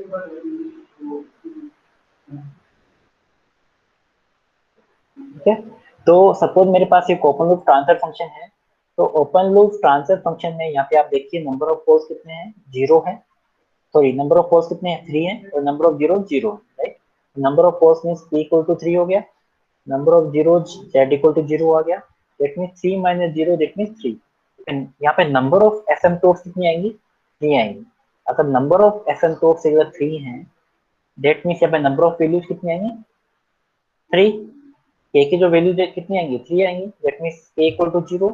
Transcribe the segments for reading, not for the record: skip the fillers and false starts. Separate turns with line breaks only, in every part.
ठीक है। तो सपोज मेरे पास एक ओपन लूप ट्रांसफर फंक्शन है। तो ओपन लूप ट्रांसफर फंक्शन में यहाँ पे आप देखिए नंबर ऑफ पोल्स कितने हैं, 0 है। सॉरी, नंबर ऑफ पोल्स कितने हैं, 3 है, और नंबर ऑफ जीरो 0 है, right. Number of poles means p equal to 3 हो गया, number of zero z equal to 0 आ गया, that means 3 minus 0 that means 3। यहाँ पे नंबर ऑफ एसिम्पटोट्स कितनी आएंगी, 3 आएंगी। अगर नंबर ऑफ एसिम्पटोट्स अगर 3 है, दैट मीन्स यहाँ पे नंबर ऑफ वैल्यूज कितनी आएंगी, 3। k की जो वैल्यू कितनी आएंगी, 3 आएंगी, that means k equal to 0,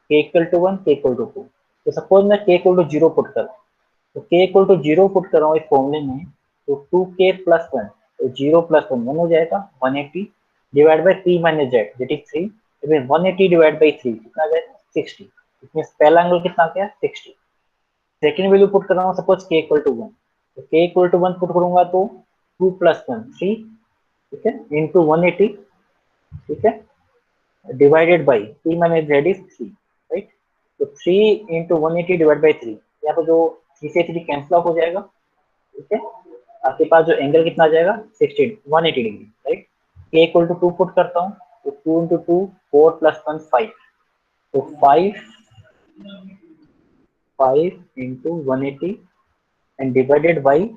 k equal to 1, k equal to 2। तो सपोज मैं k इक्वल टू 0 पुट कर, तो k इक्वल टू 0 पुट कर रहा हूँ इस फॉर्मूले में, तो 2k प्लस 1, तो 0 प्लस 1 1 हो जाएगा, 180 divide by 3 minus Z that is 3, फिर 180 डिवाइड बाई 3 कितना आ जाएगा, 60। इसमें पहला एंगल कितना आ गया, 60। सेकंड वैल्यू पुट कर रहा हूँ, सपोज k इक्वल टू 1, तो k इक्वल टू 1 पुट करूंगा तो 2 प्लस 1 3, ठीक है, इंटू 180, ठीक है, divided by 3 minus Z is 3, right. तो 3 इंटू 180 डिवाइड बाई 3, यहाँ पे जो 3 से 3 कैंसिल आउट हो जाएगा, ठीक है। आपके पास जो एंगल कितना आ जाएगा, 16 180 degree, right. k equal to 2 put करता हूँ, तो 2 इंटू 2 4 प्लस 1 5, तो 5 into 180 and divided by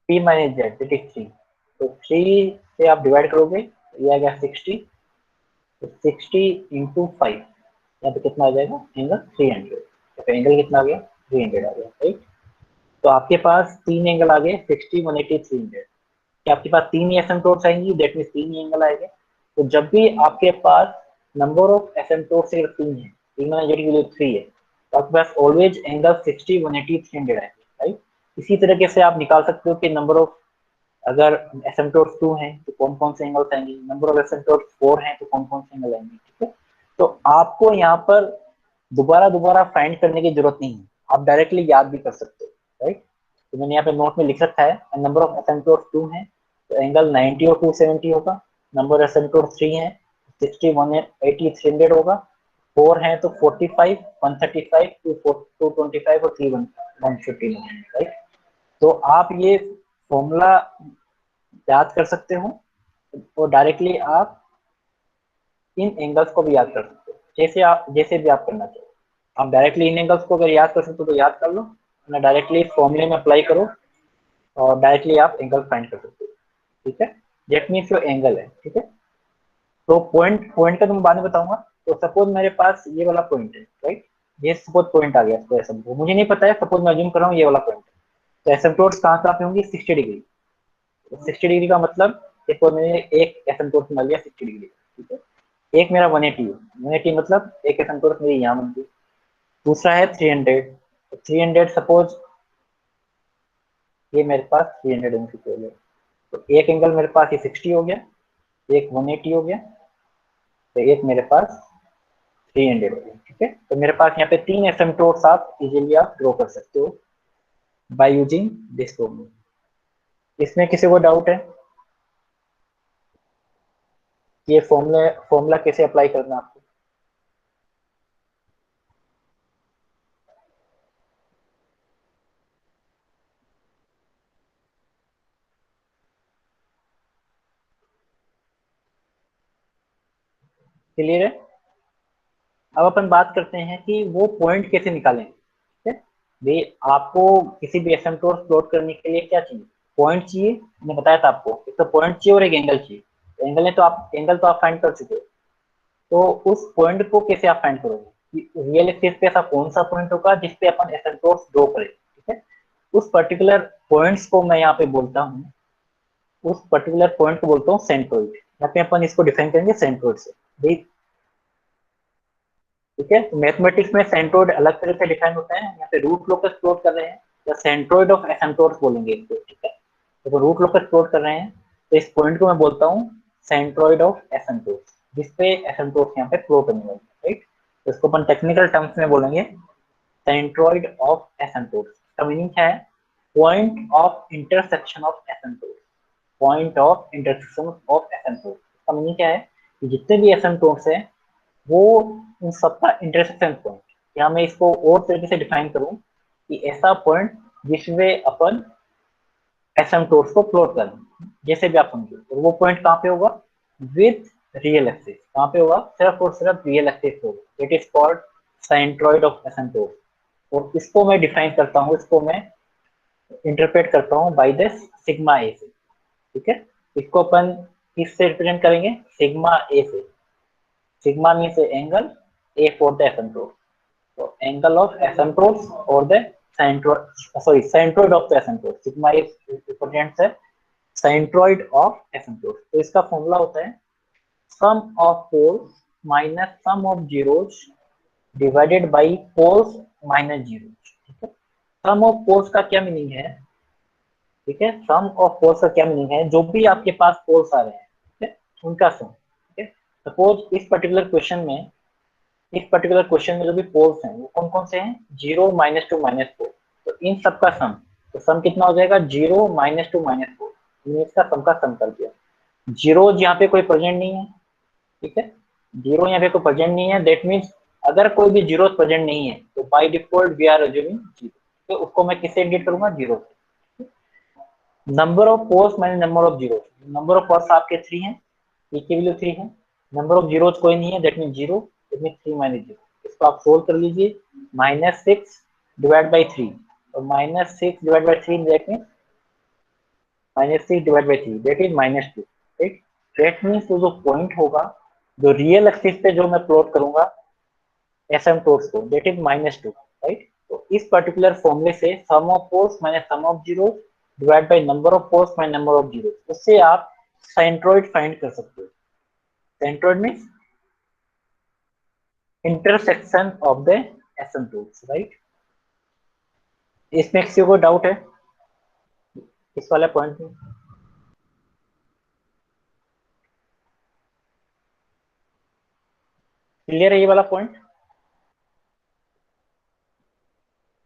p minus Z that is 3। तो 3 से आप डिवाइड करोगे तो ये आ गया 60, तो 60 इंटू 5, यहाँ पे कितना आ जाएगा, एंगल 300। तो एंगल कितना आ गया, 300 आ गया, राइट। तो आपके पास 3 एंगल आ गए, 60 180 300। कि आपके पास 3 एसिम्पटोट्स आएंगी, दैट मीन 3 एंगल आएंगे। तो जब भी आपके पास नंबर ऑफ एसिम्पटोट्स अगर 3 है, 3 माइनस जेड की वैल्यू 3 है, तो आपके पास ऑलवेज एंगल 60 180 300 आएंगे, राइट। इसी तरीके से आप निकाल सकते हो कि नंबर ऑफ, अगर एसिम्पटोट्स 2 हैं तो कौन कौन से एंगल्स आएंगे, नंबर ऑफ एसिम्पटोट्स 4 हैं तो कौन कौन से एंगल आएंगे, ठीक है। तो आपको यहाँ पर दोबारा दोबारा फाइंड करने की जरूरत नहीं है, आप डायरेक्टली याद भी कर सकते हो, राइट। तो मैंने यहाँ पे नोट में लिख रखा है, नंबर ऑफ एसिम्पटोट्स 2 है तो एंगल 90 और 270 होगा। नंबर ऑफ एसिम्पटोट्स 3 है, 60 180 300 होगा। 4 है तो 45 135 225 और 3 115, राइट। तो आप ये फॉर्मूला याद कर सकते हो, और डायरेक्टली आप इन एंगल्स को भी याद कर सकते हो, जैसे भी आप करना चाहो। आप डायरेक्टली इन एंगल्स को अगर याद कर सकते हो तो याद कर लो, ना डायरेक्टली फॉर्मूले में अप्लाई करो और डायरेक्टली आप एंगल फाइंड कर सकते हो, ठीक है। दैट मीन्स योर एंगल है, ठीक है। तो पॉइंट पॉइंट का तो मैं बाद में बताऊंगा। तो सपोज मेरे पास ये वाला पॉइंट है, राइट। ये सपोज पॉइंट आ गया, इसको ऐसा मुझे नहीं पता है, सपोज मैं अज्यूम कर रहा हूँ ये वाला पॉइंट है। तो एसिम्पटोट्स कहाँ पे होंगी, 60 डिग्री। तो 60 डिग्री का मतलब सपोज मैंने एक एसिम्पटोट मान लिया 60 डिग्री, ठीक है। एक मेरा 180 है, 180 मतलब एक एसिम्पटोट मेरी यहाँ बन गई। दूसरा है 300, तो 300 सपोज ये मेरे पास 300 एंगल हो गया। तो एक एंगल मेरे पास ये 60 हो गया, एक 180 हो गया, तो एक मेरे पास 300 हो गया, ठीक है। तो मेरे पास यहाँ पे 3 एसिम्पटोट्स आप इजीली आप ड्रॉ कर सकते हो बाय यूजिंग दिस फॉर्मूला। इसमें किसी को डाउट है कि ये फॉर्मूला फॉर्मूला कैसे अप्लाई करना है आपको? क्लियर है? अब अपन बात करते हैं कि वो पॉइंट कैसे निकालें, ठीक है। भाई आपको किसी भी एसिम्पटोट प्लॉट करने के लिए क्या चाहिए, पॉइंट चाहिए। मैंने बताया था आपको, एक तो पॉइंट चाहिए और एक एंगल चाहिए। तो एंगल तो आप फाइंड कर चुके हो, तो उस पॉइंट को कैसे आप फाइंड करोगे कि रियल एक्सिस पे ऐसा कौन सा पॉइंट होगा जिसपे अपन एसिम्पटोट ड्रॉ करें, ठीक है। उस पर्टिकुलर पॉइंट्स को मैं यहाँ पे बोलता हूँ, उस पर्टिकुलर पॉइंट को बोलता हूँ सेंट्रोइड। यहाँ पे अपन इसको डिफाइन करेंगे सेंट्रोइड से, ठीक है। तो मैथमेटिक्स में सेंट्रोइड अलग तरह से डिफाइन होता है, यहाँ पे रूट लोकस प्लॉट कर रहे हैं या सेंट्रोइड ऑफ एसिम्पटोट्स बोलेंगे इसको, ठीक है। तो रूट लोकस प्लॉट कर रहे हैं, तो इस पॉइंट को मैं बोलता हूँ सेंट्रोइड ऑफ एसिम्पटोट्स, जिसपे एसिम्पटोट्स यहाँ पे फ्लो करने वाले हैं, राइट। तो इसको अपन टेक्निकल टर्म्स में बोलेंगे सेंट्रोइड ऑफ एसिम्पटोट्स। का मीनिंग क्या है, point of intersection of asymptotes, point of intersection of asymptotes. का मीनिंग क्या है कि जितने भी एसिम्पटोट्स हैं वो उन सबका इंटरसेक्शन पॉइंट, या मैं इसको और तरीके से डिफाइन करूं कि ऐसा पॉइंट जिसमें अपन एसिम्पटोट्स को प्लॉट करें, जैसे भी आप समझो। तो वो पॉइंट कहाँ पे होगा? With real axis. कहाँ पे होगा? सिर्फ और सिर्फ रियल एक्सिस होगा। It is called centroid of asymptote. और इसको मैं डिफाइन करता हूँ, इसको मैं इंटरप्रेट करता हूँ बाय दिस सिग्मा ए से। ठीक है, इसको अपन किससे रिप्रेजेंट करेंगे? सिग्मा ए से। Sigma means angle, a for the asymptote. तो एंगल ऑफ एसिम्पटोट और the centroid of the asymptote. Sigma a represents है सेंट्रोइड ऑफ एसिम्पटोट। तो इसका फॉर्मूला होता है sum of poles minus sum of zeros divided by poles minus zeros. ठीक है, sum of poles का क्या मीनिंग है? ठीक है, सम ऑफ पोल्स का क्या मीनिंग है? जो भी आपके पास पोल्स आ रहे हैं, ठीक है, उनका सम। ठीक है, सपोज इस पर्टिकुलर क्वेश्चन में जो भी पोल्स हैं वो कौन कौन से हैं? 0, -2, -4। तो इन सबका सम, तो सम कितना हो जाएगा? 0, -2, -4। इसका सम का सम कर दिया। जीरो यहाँ पे कोई प्रेजेंट नहीं है। ठीक है, जीरो यहाँ पे कोई प्रेजेंट नहीं है। दैट मीन्स अगर कोई भी जीरो प्रेजेंट नहीं है तो by default we are assuming zero. तो उसको मैं किससे इंडिकेट करूंगा? जीरो से। Number of poles minus number of zero. Number of poles आपके 3 हैं, ई की वैल्यू 3 है। नंबर ऑफ जीरोस कोई नहीं है, that mean zero. That mean 3 minus zero. इसको आप सोल्व कर लीजिए। -6 डिवाइड बाई 3। और -6 divide by 3 that mean -6 divide by 3 that is -2। Right, that means जो पॉइंट होगा, जो रियल एक्सिस पे जो मैं प्लॉट करूंगा एसिम्पटोट्स को, दैट इज -2। राइट, तो इस पर्टिकुलर फॉर्मूले से sum of poles minus sum of zero divide by number of poles minus number of zero, उससे आप सेंट्रोइड फाइंड कर सकते हो। Centroid means intersection of the asymptotes. Right, इसमें किसी को डाउट है इस वाले पॉइंट में? क्लियर है ये वाला पॉइंट?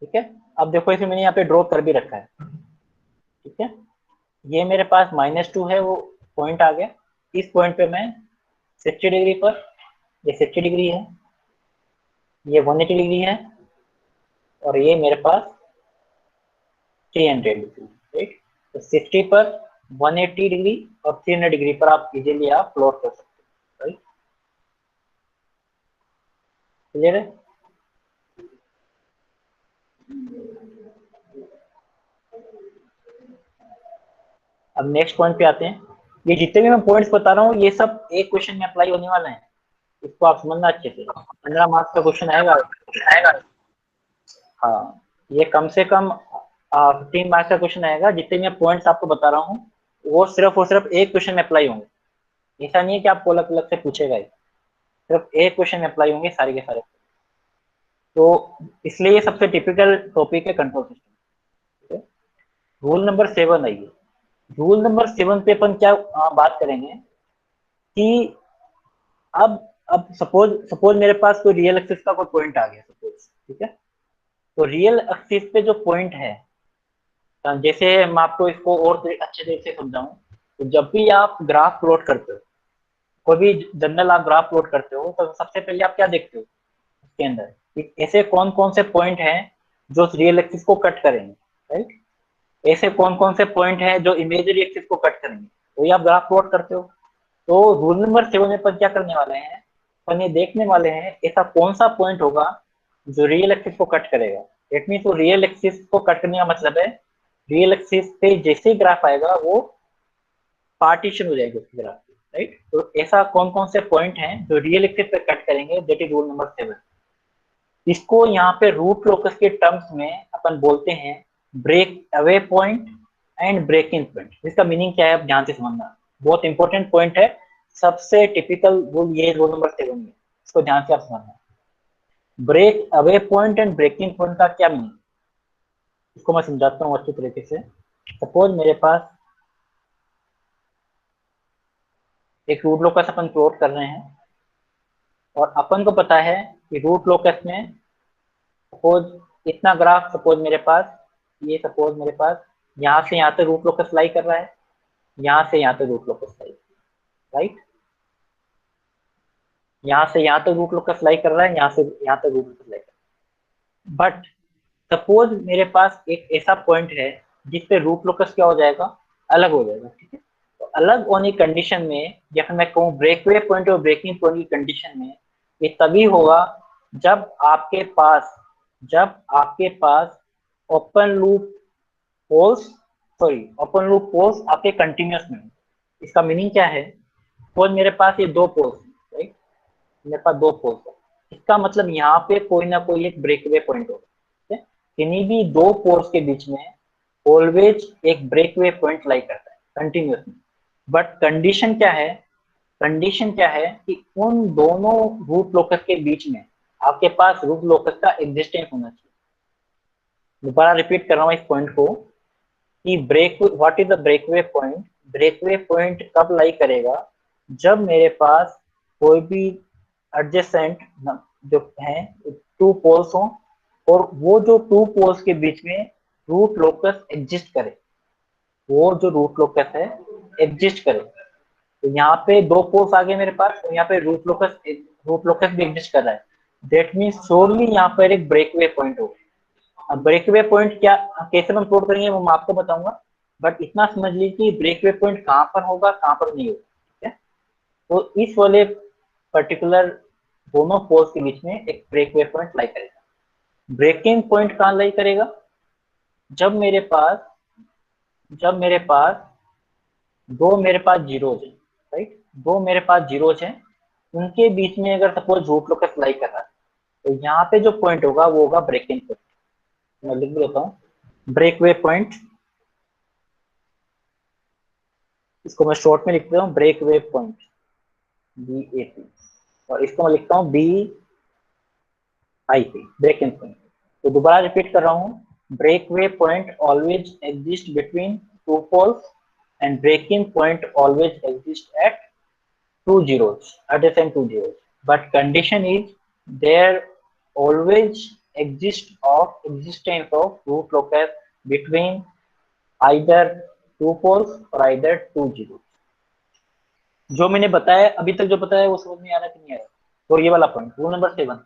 ठीक है, अब देखो इसे मैंने यहाँ पे ड्रॉ कर भी रखा है। ठीक है, ये मेरे पास -2 है, वो पॉइंट आ गया। इस पॉइंट पे मैं 60 डिग्री पर, ये 60 डिग्री है, ये 180 डिग्री है, और ये मेरे पास 300 डिग्री। राइट, तो 60 पर, 180 डिग्री और 300 डिग्री पर आप इजीली आप प्लॉट कर सकते हो। राइट, क्लियर है? अब नेक्स्ट पॉइंट पे आते हैं। ये जितने भी मैं पॉइंट्स बता रहा हूँ ये सब एक क्वेश्चन में अप्लाई होने वाला है। इसको आप समझना अच्छे से। 15 मार्क्स का क्वेश्चन आएगा। हाँ, ये कम से कम 15 मार्क्स का क्वेश्चन आएगा। जितने मैं पॉइंट्स आपको बता रहा हूँ वो सिर्फ और सिर्फ एक क्वेश्चन में अप्लाई होंगे। ऐसा नहीं है कि आपको अलग अलग से पूछेगा ही, सिर्फ एक क्वेश्चन में अप्लाई होंगे सारे के सारे। तो इसलिए ये सबसे टिपिकल टॉपिक है कंट्रोल सिस्टम। रूल नंबर 7 आइए। रूल नंबर 7 पे अपन क्या बात करेंगे कि अब सपोज सपोज मेरे पास कोई रियल एक्सिस का कोई पॉइंट आ गया सपोज। ठीक है, तो रियल एक्सिस पे जो पॉइंट है, जैसे मैं आपको इसको और अच्छे तरीके से समझाऊं, तो जब भी आप ग्राफ प्लॉट करते हो, कोई भी जनरल आप ग्राफ प्लॉट करते हो, तो सबसे पहले आप क्या देखते हो उसके अंदर कि ऐसे कौन कौन से पॉइंट हैं जो रियल एक्सिस को कट करेंगे। राइट, ऐसे कौन कौन से पॉइंट हैं जो इमेजरी एक्सिस को कट करेंगे, तो ये आप ग्राफ प्लॉट करते हो। तो रूल नंबर 7 में अपन क्या करने वाले हैं? अपन ये देखने वाले हैं ऐसा कौन सा पॉइंट होगा जो रियल एक्सिस को कट करेगा। इट मीन तो रियल एक्सिस को कट करने का मतलब है रियल एक्सिस पे जैसे ही ग्राफ आएगा वो पार्टीशन हो जाएगी उसकी ग्राफ की। राइट, तो ऐसा कौन कौन से पॉइंट हैं जो रियल एक्सिस पे कट करेंगे, दैट इज रूल नंबर 7। इसको यहाँ पे रूट लोकस के टर्म्स में अपन बोलते हैं break away point and break in point. इसका मीनिंग क्या है आप ध्यान से समझना, बहुत इंपॉर्टेंट पॉइंट है। सबसे टिपिकल रूल ये रूल नंबर 7 है, इसको ध्यान से आप समझना। Break away point and breaking point का क्या मीनिंग, इसको मैं समझाता हूँ अच्छी तरीके से। सपोज मेरे पास एक रूट लोकस अपन प्लॉट कर रहे हैं, और अपन को पता है कि रूट लोकस में सपोज इतना ग्राफ, सपोज मेरे पास ये, सपोज मेरे पास यहाँ से यहाँ तक रूट लोकस लाई कर रहा है, यहाँ से यहाँ तक रूट लोकस लाई। राइट, यहाँ से यहाँ तक रूट लोकस लाई कर रहा है, यहाँ से यहाँ तक रूट लोकस लाई कर रहा है। बट सपोज मेरे पास एक ऐसा पॉइंट है जिसपे रूट लोकस क्या हो जाएगा, अलग हो जाएगा, ठीक है। तो अलग होने की कंडीशन में, या फिर मैं कहूँ ब्रेकवे पॉइंट और ब्रेकिंग पॉइंट की कंडीशन में, ये तभी होगा जब आपके पास open loop poles open loop poles आपके कंटिन्यूअस में हो। इसका मीनिंग क्या है, सपोज मेरे पास ये दो पोल्स, राइट, मेरे पास दो पोल्स है, इसका मतलब यहाँ पे कोई ना कोई एक ब्रेकवे पॉइंट होगा, ठीक है। किन्हीं भी दो पोल्स के बीच में ऑलवेज एक ब्रेकवे पॉइंट लाई करता है कंटिन्यूअसली। बट कंडीशन क्या है कि उन दोनों रूट लोकस के बीच में आपके पास रूट लोकस का एग्जिस्टेंस होना चाहिए। दोबारा रिपीट कर रहा हूँ इस पॉइंट को कि break what is the breakaway point. Breakaway point कब लाई करेगा, जब मेरे पास कोई भी एडजेसेंट जो है टू पोल्स हो, और वो जो टू पोल्स के बीच में रूट लोकस एग्जिस्ट करे, वो जो रूट लोकस है एग्जिस्ट करे। तो यहाँ पे दो पोल्स आ गए मेरे पास, और यहाँ पे रूट लोकस भी एग्जिस्ट कर रहा है। दैट मीन्स श्योरली यहाँ पर एक ब्रेकवे पॉइंट होगा। अब ब्रेकवे पॉइंट क्या, कैसे हम प्लॉट करेंगे वो मैं आपको बताऊंगा, बट इतना समझ लीजिए कि ब्रेकवे पॉइंट कहाँ पर होगा, कहाँ पर नहीं होगा, ठीक है। तो इस वाले पर्टिकुलर दोनों पोल्स के बीच में एक ब्रेकवे पॉइंट लाई करेगा। ब्रेकिंग पॉइंट कहाँ लाई करेगा, जब मेरे पास जब मेरे पास मेरे पास जीरोज है, राइट, दो मेरे पास जीरोज हैं, उनके बीच में अगर सपोज रूट लोकस लाई कर रहा है, तो यहाँ पे जो पॉइंट होगा वो होगा ब्रेकिंग पॉइंट। मैं लिख देता हूँ ब्रेकवे पॉइंट, इसको मैं शॉर्ट में लिखता हूँ ब्रेक वेव पॉइंट, BAP, और इसको मैं लिखता हूँ BIP, ब्रेक इन पॉइंट। तो दोबारा रिपीट कर रहा हूँ, break away point always exist between two poles, and breaking point always exist at two zeros, adjacent two zeros. But condition is there always existence of root locus between either two poles or either two zeros. जो मैंने बताया अभी तक, जो बताया वो समझ में आ रहा कि नहीं आ रहा। तो ये वाला पॉइंट रूल नंबर 7,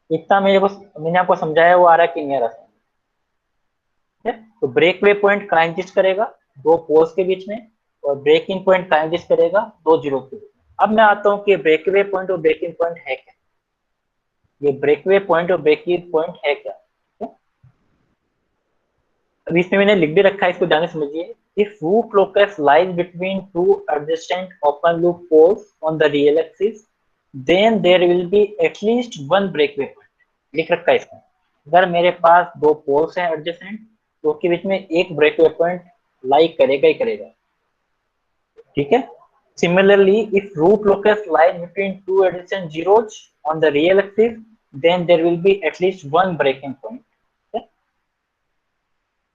इतना मैंने आपको समझाया वो आ रहा कि नहीं आ रहा, ठीक है। तो ब्रेक वे पॉइंट कहाँ एग्जिस्ट करेगा, दो पोल्स के बीच में, और ब्रेक इन पॉइंट कहाँ एग्जिस्ट करेगा, दो जीरो के बीच में। अब मैं आता हूँ कि ब्रेक वे पॉइंट और ब्रेक इन पॉइंट है क्या। ये ब्रेक वे पॉइंट और ब्रेक इन पॉइंट है क्या, ठीक है? अब इसमें मैंने लिख भी रखा है, इसको ध्यान से समझिए। If root locus lies between two adjacent open loop poles on the real axis, then there will be at least one breakaway point. लिख रखा है इसमें, अगर मेरे पास दो पोल्स हैं एडजेसेंट, तो उसके बीच में एक ब्रेकवे पॉइंट लाई करेगा ही करेगा, ठीक है। Similarly, if root locus lies between two adjacent zeros on the real axis, then there will be at least one breaking point.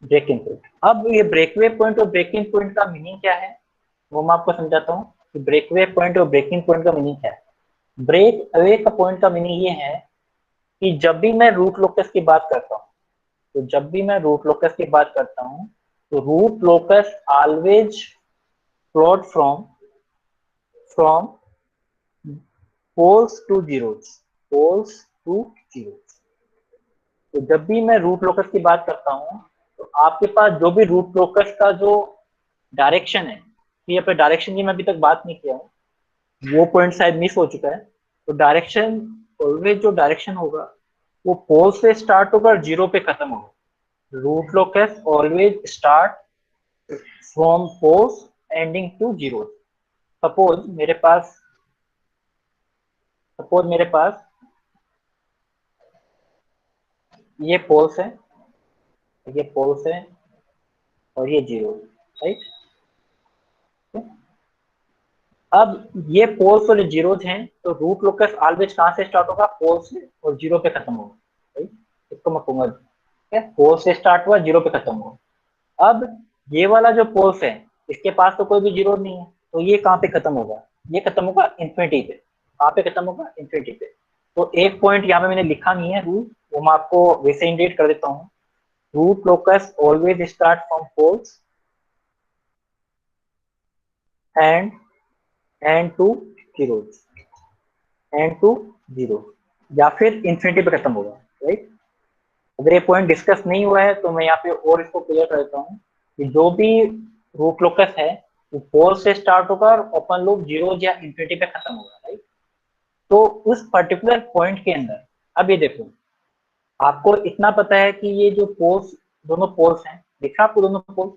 Breaking point. अब ये ब्रेकवे पॉइंट और ब्रेकिंग पॉइंट का मीनिंग क्या है, वो मैं आपको समझाता हूँ कि ब्रेकवे पॉइंट और ब्रेकिंग पॉइंट का मीनिंग क्या है। ब्रेक अवे का पॉइंट का मीनिंग ये है कि जब भी मैं रूट लोकस की बात करता हूँ, तो root locus always plot from poles to zeros, poles to zeros. तो जब भी मैं रूट लोकस की बात करता हूँ, तो आपके पास जो भी रूट लोकस का जो डायरेक्शन है, ये पे डायरेक्शन की मैं अभी तक बात नहीं किया हूँ, वो पॉइंट शायद मिस हो चुका है। तो डायरेक्शन ऑलवेज जो डायरेक्शन होगा वो पोल से स्टार्ट होगा और जीरो पे खत्म होगा। Root locus always start from poles ending to zero. Suppose मेरे पास ये पोल्स है, और ये जीरो, राइट। अब ये पोल्स और जीरोज हैं, तो रूट लोकस ऑलवेज कहां से स्टार्ट होगा, पोल से, और जीरो पे खत्म होगा, राइट। इसको मैं कहूंगा, ठीक है, पोल से स्टार्ट हुआ, जीरो पे खत्म हुआ। अब ये वाला जो पोल्स है, इसके पास तो कोई भी जीरो नहीं है, तो ये कहाँ पे खत्म होगा, ये खत्म होगा इन्फिनिटी पे। कहाँ पे खत्म होगा, इन्फिनिटी पे। तो एक पॉइंट यहाँ पे मैंने लिखा नहीं है रूल, वो मैं आपको वैसे इंडिकेट कर देता हूँ। Root locus always start from poles end to zero, या फिर इन्फिनिटी पे खत्म होगा, राइट। अगर ये पॉइंट डिस्कस नहीं हुआ है तो मैं यहाँ पे और इसको क्लियर कर देता हूँ कि जो भी रूट लोकस है वो पोल से स्टार्ट होगा और ओपन लूप जीरो या इन्फिनिटी पे खत्म होगा, राइट। तो उस पर्टिकुलर पॉइंट के अंदर अब ये देखो, आपको इतना पता है कि ये जो पोल्स, दोनों पोल्स हैं, देखा आपको दोनों पोल्स।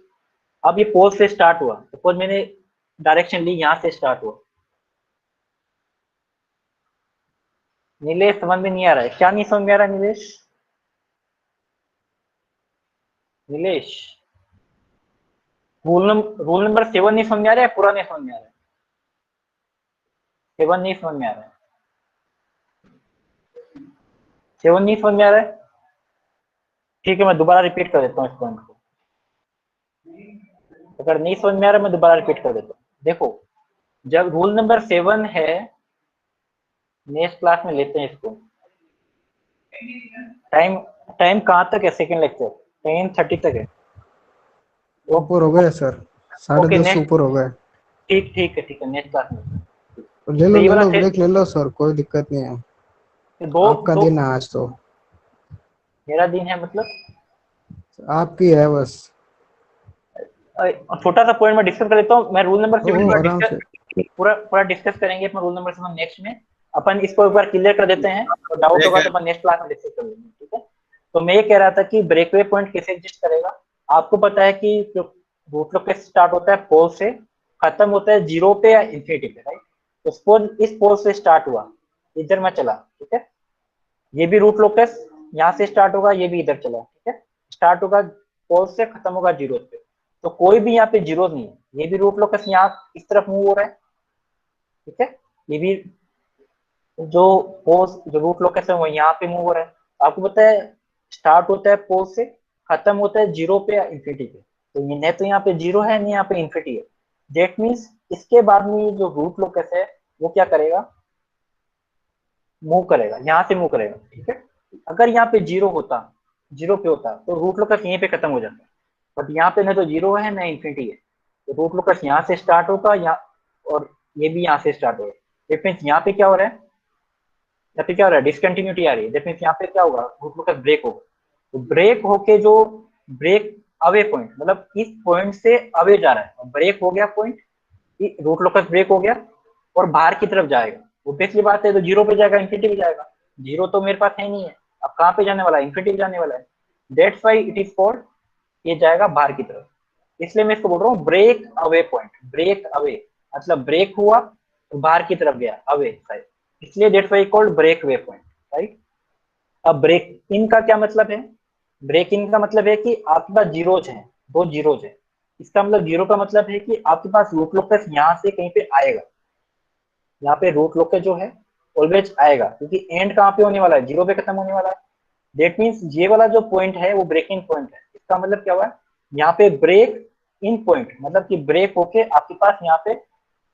अब ये पोल से स्टार्ट हुआ, सपोज मैंने डायरेक्शन ली, यहाँ से स्टार्ट हुआ। नीलेश समझ में नहीं आ रहा है, क्या नहीं समझ में आ रहा है नीलेश? नीलेश, रूल नंबर 7 नहीं समझ में आ रहा है, पूरा नहीं समझ में आ रहा है? 7 नहीं समझ में आ रहा है, 7 नहीं समझ में आ रहा है। ठीक है, मैं दोबारा रिपीट कर देता हूँ इस पॉइंट को। अगर नहीं समझ में आ रहा मैं दोबारा रिपीट कर देता हूँ। देखो, जब रूल नंबर 7 है, नेक्स्ट क्लास में लेते हैं इसको। टाइम टाइम कहाँ तक है? सेकंड लेक्चर 10:30 तक है।
ऊपर हो गए सर, 10:30
नेक्स्ट,
ऊपर हो गए।
ठीक है, नेक्स्ट क्लास में।
ले
तो
लो
ये
ले
वाला
लो, ब्रेक ले लो सर, कोई दिक्कत नहीं है।
दो
आपका
दो
दिन है आज तो।
मेरा दिन है मतलब?
आपकी है बस।
छोटा सा पॉइंट मैं डिस्कस कर लेता हूँ। मैं रूल नंबर 7
ओ
पूरा
आराम
डिस्कस
से।
पूरा पूरा डिस्कस करेंगे अपना रूल नंबर 7 नेक्स्ट में। अपन इसको एक बार क्लियर कर देते हैं, और डाउट होगा तो अपन नेक्स्ट क्लास में डिस्कस कर लेंगे, ठीक है। तो मैं ये कह रहा था कि ब्रेकवे पॉइंट कैसे एग्जिस्ट करेगा। आपको पता है कि जो रूट लोग कैसे स्टार्ट होता है, पोल से, खत्म होता है जीरो पे या इंफिनिटी पे, राइट। तो सपोज इस पोल से स्टार्ट हुआ, इधर मैं चला, ठीक है। ये भी रूट लोकस यहाँ से स्टार्ट होगा, ये भी इधर चला, ठीक है। स्टार्ट होगा पोल से, खत्म होगा जीरो पे। तो कोई भी यहाँ पे जीरो नहीं है। ये भी रूट लोकस यहाँ इस तरफ मूव हो रहा है, ठीक है। ये भी जो पोल, जो रूट लोकस है वो यहाँ पे मूव हो रहा है। आपको पता है स्टार्ट होता है पोल से, खत्म होता है जीरो पे या इंफिनिटी पे। तो ये न तो यहाँ पे जीरो है, न यहाँ पे इंफिनिटी है। डेट मीन्स इसके बाद में ये जो रूट लोकस है वो क्या करेगा, मूव करेगा, यहाँ से मूव करेगा, ठीक है। अगर यहाँ पे जीरो होता, जीरो पे होता तो रूट लोकस यहीं पे खत्म हो जाता। बट यहाँ पे न तो जीरो है न इंफिनिटी है, तो रूट लोकस यहाँ से स्टार्ट होगा, यहाँ, और ये भी यहाँ से स्टार्ट होगा। दैट मीन्स यहाँ पे क्या हो रहा है, यहाँ पे क्या हो रहा है, डिसकंटिन्यूटी आ रही है। दैट मीन्स यहाँ पे क्या होगा, रूट लोकस ब्रेक होगा। तो ब्रेक होके जो ब्रेक अवे पॉइंट, मतलब इस पॉइंट से अवे जा रहा है, ब्रेक हो गया पॉइंट, रूट लोकस ब्रेक हो गया और बाहर की तरफ जाएगा। ऑब्वियसली बात है, तो जीरो पे जाएगा, इंफिनिटी पे जाएगा। जीरो तो मेरे पास है नहीं है, अब कहाँ पे जाने वाला है, इंफिनिटी पे जाने वाला है। That's why it is called, ये जाएगा बाहर की तरफ। इसलिए मैं इसको बोल रहा हूँ break away point. Break away मतलब ब्रेक हुआ तो बाहर की तरफ गया, अवे साइड, इसलिए that's why called break away point, right. अब ब्रेक इन का क्या मतलब है? ब्रेक इन का मतलब है कि आपके पास जीरोज हैं, दो जीरोज है। इसका मतलब जीरो का मतलब है कि आपके पास रूट लोकस यहाँ से कहीं पे आएगा, यहाँ पे रूट लोकस जो है ऑलवेज आएगा, क्योंकि एंड कहाँ पे होने वाला है, जीरो पे खत्म होने वाला है। दैट मीन्स ये वाला जो पॉइंट है वो ब्रेकिंग पॉइंट है। इसका मतलब क्या हुआ, यहाँ पे ब्रेक इन पॉइंट मतलब कि ब्रेक होके आपके पास यहाँ पे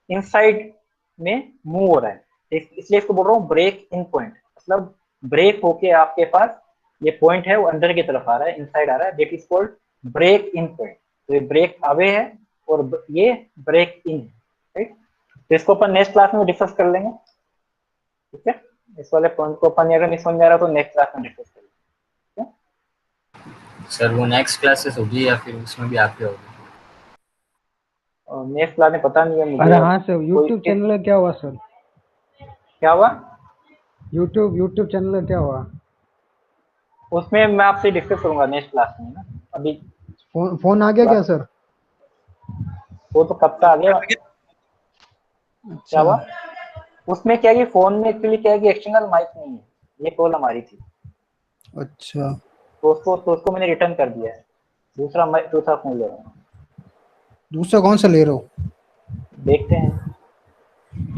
इनसाइड में मूव हो रहा है। इसलिए इसको बोल रहा हूँ ब्रेक इन पॉइंट, मतलब ब्रेक होके आपके पास ये पॉइंट है वो अंदर की तरफ आ रहा है, इनसाइड आ रहा है। That is called break in point. तो ये ब्रेक अवे है और ये ब्रेक इन है, राइट। तो इसको अपन नेक्स्ट क्लास में डिस्कस कर लेंगे, ठीक है। इस वाले पॉइंट को अपन अगर नहीं समझ में आ रहा तो नेक्स्ट क्लास में डिस्कस कर लेंगे।
सर वो नेक्स्ट क्लासेस होगी या फिर उसमें भी आपके होगी?
और नेक्स्ट क्लास में पता नहीं है मुझे।
अरे हाँ सर, यूट्यूब चैनल का क्या हुआ सर?
क्या हुआ?
यूट्यूब चैनल का क्या हुआ?
उसमें मैं आपसे डिस्कस करूंगा नेक्स्ट क्लास में ना। अभी
फोन आ गया क्या सर?
वो तो कब का आ गया। क्या
अच्छा
हुआ? उसमें क्या है कि फोन में एक्चुअली क्या है कि एक्सटर्नल माइक नहीं है, ये प्रॉब्लम हमारी थी।
अच्छा।
तो उसको मैंने रिटर्न कर दिया है। दूसरा माइक, दूसरा फोन ले रहा हूँ।
दूसरा कौन सा ले रहे हो?
देखते हैं।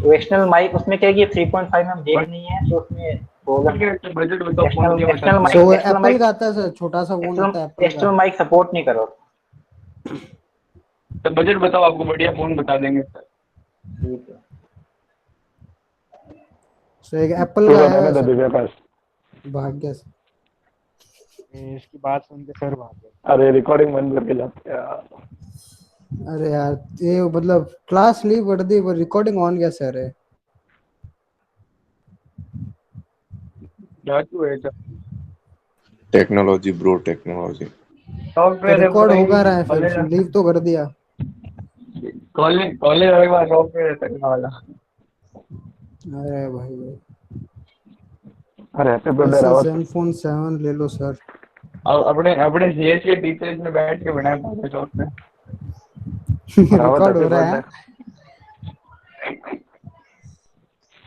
तो एक्सटर्नल माइक उसमें क्या है कि 3.5 में जेक नहीं है, तो उसमें प्रॉब्लम है।
बजट बताओ, फोन बढ़िया बता
एक्सटर्नल
दो।
सो
माइक, एक्सटर्नल
एप्पल
माइक,
का आता है सर, छोटा सा फोन आता है एप्पल का।
एक्सटर्नल माइक सपोर्ट नहीं करो।
तो बजट बताओ, आपको बढ़िया फोन बता देंगे सर।
ठीक है।
सो एक एप्पल का है सर,
दिव्या पास।
भाग्य से।
इसकी बात सुन के सर भाग गए।
अरे रिकॉर्डिंग बंद करके जाते हैं यार।
अरे यार ये मतलब क्लास ली पड़ दी पर रिकॉर्डिंग ऑन कैसे है रे?
जाचू है
technology bro, technology.
Software
record होगा रहा है, फिर लीव तो कर दिया।
कॉलेज कॉलेज वाला सॉफ्टवेयर करने वाला।
अरे भाई
अरे हैप्पी बर्थडे
ऐसा
रावत।
ज़ेनफोन 7 ले लो सर।
अब अपने अपने सीएस के टीचर्स में बैठ के बनाया था सॉफ्टवेयर। रावत
रिकॉर्ड हो
हैप्पी
रहा है।
बर्थडे।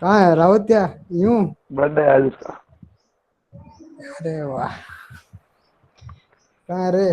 कहाँ है रावत्या? यूं?
बर्थडे है आज उसका।
अरे वाह, कहाँ है रे?